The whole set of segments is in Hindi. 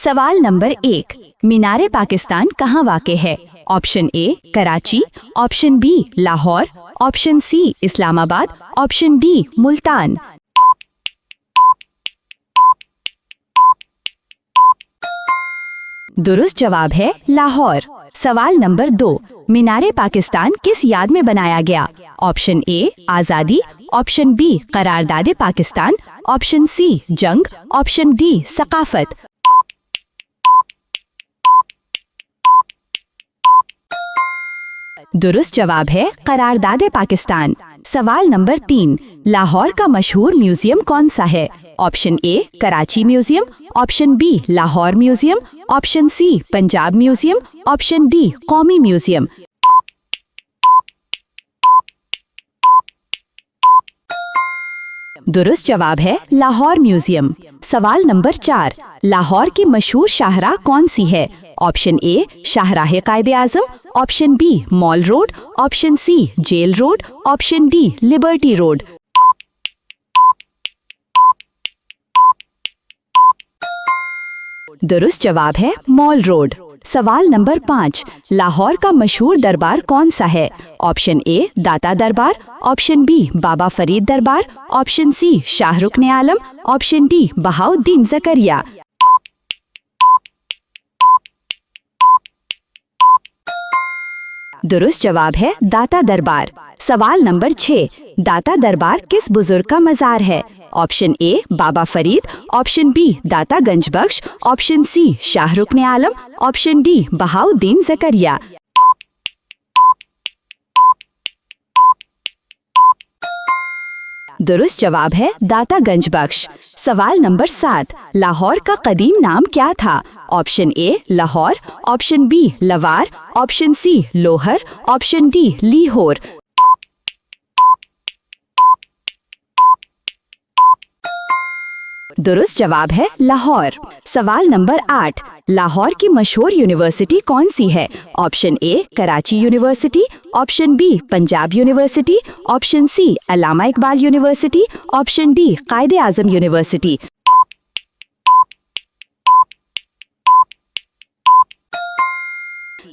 सवाल नंबर 1, मीनार पाकिस्तान कहाँ वाक़ है? Option A Karachi, option B Lahore, option C Islamabad, option D Multan. दुरुस्त जवाब है लाहौर। सवाल नंबर 2, मीनार पाकिस्तान किस याद में बनाया गया? ऑप्शन ए आज़ादी, ऑप्शन बी करारदाद पाकिस्तान, ऑप्शन सी जंग, ऑप्शन डी सकाफत। दुरुस्त जवाब है करारदाद पाकिस्तान। सवाल नंबर 3, लाहौर का मशहूर म्यूजियम कौन सा है? Option A Karachi museum, option B Lahore museum, option C Punjab museum, option D कौमी म्यूजियम। दुरुस्त जवाब है लाहौर म्यूजियम। सवाल नंबर 4, लाहौर की मशहूर शाहराह कौन सी है? ऑप्शन ए शाहराह कायदे आजम, option B mall road, option C jail road, option D liberty road. दुरुस्त जवाब है मॉल रोड। सवाल नंबर 5, लाहौर का मशहूर दरबार कौन सा है? ऑप्शन ए दाता दरबार, ऑप्शन बी बाबा फरीद दरबार, ऑप्शन सी शाहरुख ने आलम, ऑप्शन डी बहाउद्दीन जकरिया। दुरुस्त जवाब है दाता दरबार। सवाल नंबर 6, दाता दरबार किस बुजुर्ग का मजार है? Option A Baba Farid, option B Data Ganjbakhsh, option C Shahrukh ने आलम, ऑप्शन डी बहाउद्दीन जकरिया। दुरुस्त जवाब है दाता गंजबख्श। सवाल नंबर 7, लाहौर का कदीम नाम क्या था? Option A Lahore, option B Lawar, option C Lohar, option D लीहोर। दुरुस्त जवाब है लाहौर। सवाल नंबर 8, लाहौर की मशहूर यूनिवर्सिटी कौन सी है? Option A Karachi university, option B Punjab university, option C Allama Iqbal university, option D Quaid-e Azam university.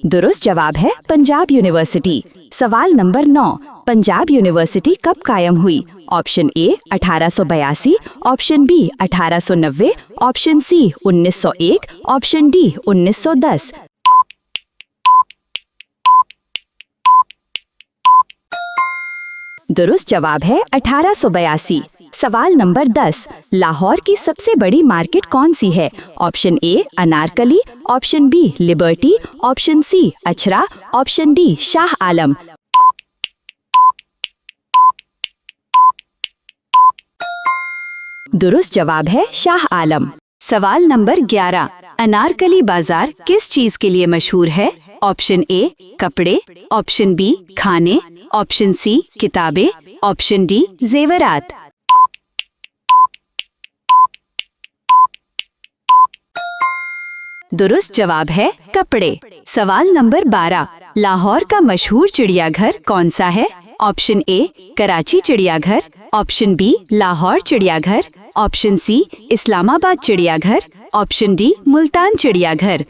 दुरुस्त जवाब है पंजाब यूनिवर्सिटी। सवाल नंबर 9, पंजाब यूनिवर्सिटी कब कायम हुई? Option A 1882, option B 1890, option C 1901, option D 1910। दुरुस्त जवाब है 1882। सवाल नंबर 10, लाहौर की सबसे बड़ी मार्केट कौन सी है? Option A Anarkali, option B liberty, option C Achhra, option D Shah Alam. दुरुस्त जवाब है शाह आलम। सवाल नंबर 11, अनारकली बाजार किस चीज के लिए मशहूर है? ऑप्शन ए कपड़े, ऑप्शन बी खाने, ऑप्शन सी किताबें, ऑप्शन डी जेवरात। दुरुस्त जवाब है कपड़े। सवाल नंबर 12, लाहौर का मशहूर चिड़ियाघर कौन सा है? ऑप्शन ए कराची चिड़ियाघर, ऑप्शन बी लाहौर चिड़ियाघर, ऑप्शन सी इस्लामाबाद चिड़ियाघर, ऑप्शन डी मुल्तान चिड़ियाघर।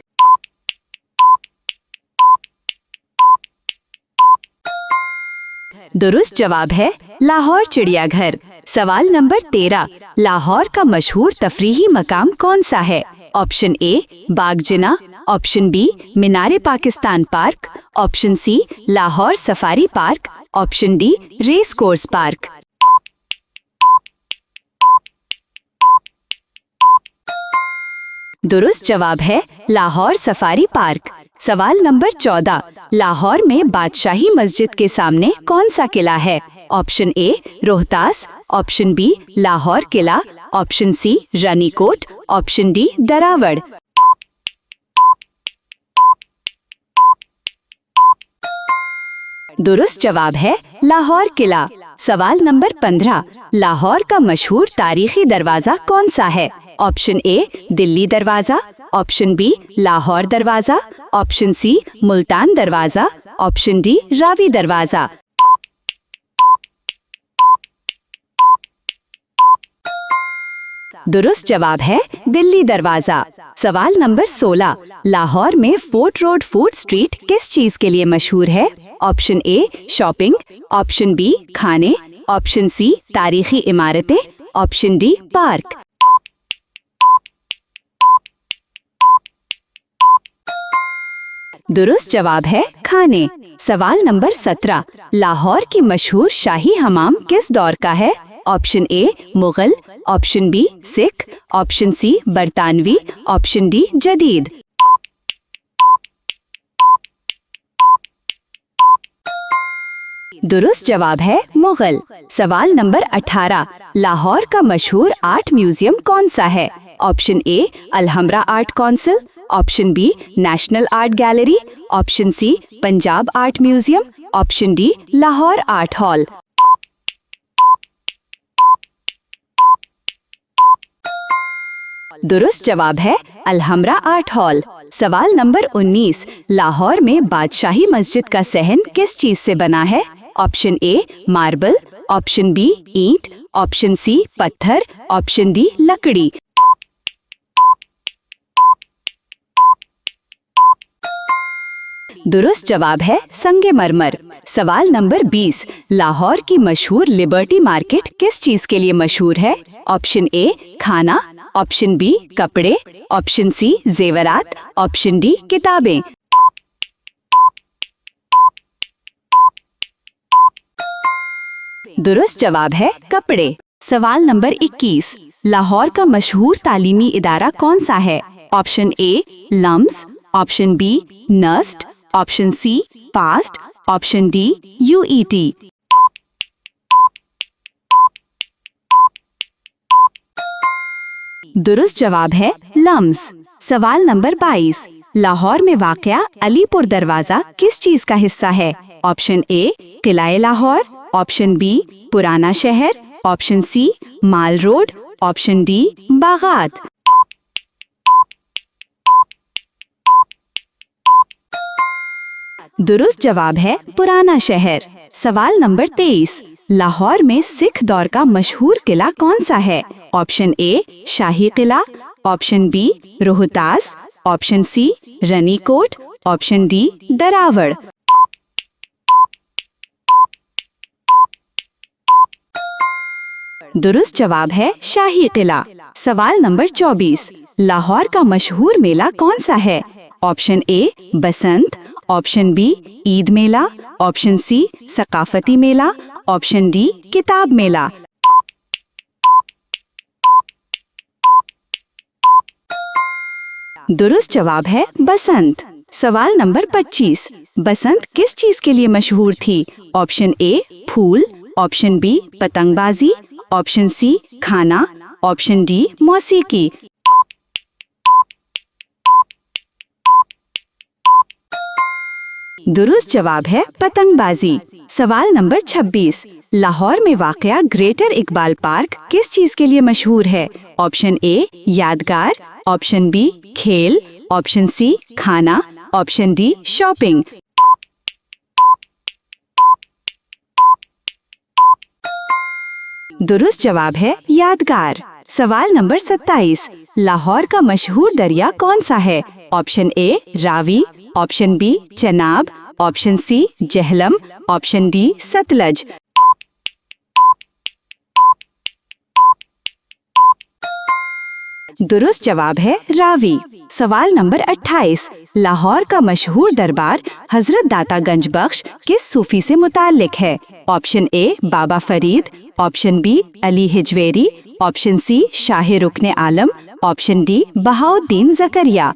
दुरुस्त जवाब है लाहौर चिड़ियाघर। सवाल नंबर 13, लाहौर का मशहूर तफरीही मकाम कौन सा है? Option A Bagh Jinnah, option B Minar Pakistan park, option C Lahore safari park, option D race course park. दुरुस्त जवाब है लाहौर सफारी पार्क। सवाल नंबर 14, लाहौर में बादशाही मस्जिद के सामने कौन सा किला है? Option A Rohtas, option B Lahore किला, option C Ranikot, option D Derawar. दुरुस्त जवाब है लाहौर किला। सवाल नंबर 15, लाहौर का मशहूर तारीखी दरवाजा कौन सा है? ऑप्शन ए दिल्ली दरवाजा, ऑप्शन बी लाहौर दरवाजा, ऑप्शन सी मुल्तान दरवाजा, ऑप्शन डी रावी दरवाजा। दुरुस्त जवाब है दिल्ली दरवाजा। सवाल नंबर 16, लाहौर में फोर्ट रोड फूड स्ट्रीट किस चीज के लिए मशहूर है? Option A shopping, option B खाने, ऑप्शन सी तारीखी इमारतें, ऑप्शन डी पार्क। दुरुस्त जवाब है खाने। सवाल नंबर 17, लाहौर की मशहूर शाही हमाम किस दौर का है? Option A Mughal, option B Sikh, option C बरतानवी, ऑप्शन डी जदीद। दुरुस्त जवाब है मुगल। सवाल नंबर 18, लाहौर का मशहूर आर्ट म्यूजियम कौन सा है? Option A Alhamra art council, option B national art gallery, option C Punjab art museum, option D Lahore art hall. दुरुस्त जवाब है अलहमरा आर्ट हॉल। सवाल नंबर 19, लाहौर में बादशाही मस्जिद का सहन किस चीज से बना है? Option A marble, option B ईंट, ऑप्शन सी पत्थर, ऑप्शन डी लकड़ी। दुरुस्त जवाब है संगमरमर। सवाल नंबर 20, लाहौर की मशहूर लिबर्टी मार्केट किस चीज के लिए मशहूर है? ऑप्शन ए खाना, ऑप्शन बी कपड़े, ऑप्शन सी जेवरात, ऑप्शन डी किताबें। दुरुस्त जवाब है कपड़े। सवाल नंबर 21, लाहौर का मशहूर तालीमी इदारा कौन सा है? Option A LUMS, option B NUST, option C FAST, option D UET. दुरुस्त जवाब है लम्स। सवाल नंबर 22, लाहौर में वाक़या अलीपुर दरवाजा किस चीज का हिस्सा है? ऑप्शन ए किला लाहौर, ऑप्शन बी पुराना शहर, option C mall road, option D बागात। दुरुस्त जवाब है पुराना शहर। सवाल नंबर 23, लाहौर में सिख दौर का मशहूर किला कौन सा है? Option A Shahi Qila, option B Rohtas, option C Ranikot, option D Derawar. दुरुस्त जवाब है शाही किला। सवाल नंबर 24, लाहौर का मशहूर मेला कौन सा है? Option A Basant, option B Eid मेला, ऑप्शन सी सकाफती मेला, ऑप्शन डी किताब मेला। दुरुस्त जवाब है बसंत। सवाल नंबर 25, बसंत किस चीज के लिए मशहूर थी? ऑप्शन ए फूल, ऑप्शन बी पतंगबाजी, ऑप्शन सी खाना, ऑप्शन डी मौसीकी। दुरुस्त जवाब है पतंगबाजी। सवाल नंबर 26, लाहौर में वाक़या ग्रेटर इकबाल पार्क किस चीज के लिए मशहूर है? ऑप्शन ए यादगार, ऑप्शन बी खेल, ऑप्शन सी खाना, ऑप्शन डी शॉपिंग। दुरुस्त जवाब है यादगार। सवाल नंबर 27, लाहौर का मशहूर दरिया कौन सा है? Option A Ravi, option B Chenab, option C Jhelum, option D Sutlej. दुरुस्त जवाब है रावी। सवाल नंबर 28, लाहौर का मशहूर दरबार हजरत दाता गंज बख्श किस सूफी से मुताल्लिक है? Option A Baba Farid, option B Ali Hujwiri, option C Shah Rukne Alam, option D Bahauddin Zakariya.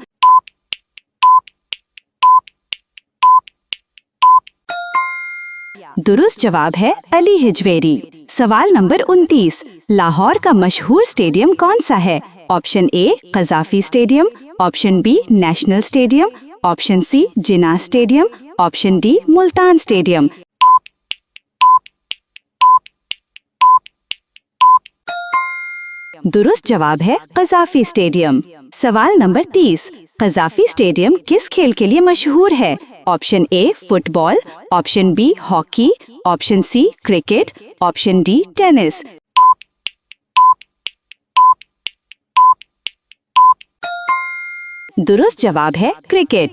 दुरुस्त जवाब है अली हिजवेरी। सवाल नंबर 29, लाहौर का मशहूर स्टेडियम कौन सा है? Option A Gaddafi stadium, option B national stadium, option C Jinnah stadium, option D Multan stadium. दुरुस्त जवाब है कज़ाफी स्टेडियम। सवाल नंबर 30, कज़ाफी स्टेडियम किस खेल के लिए मशहूर है? Option A football, option B hockey, option C cricket, option D tennis. दुरुस्त जवाब है क्रिकेट।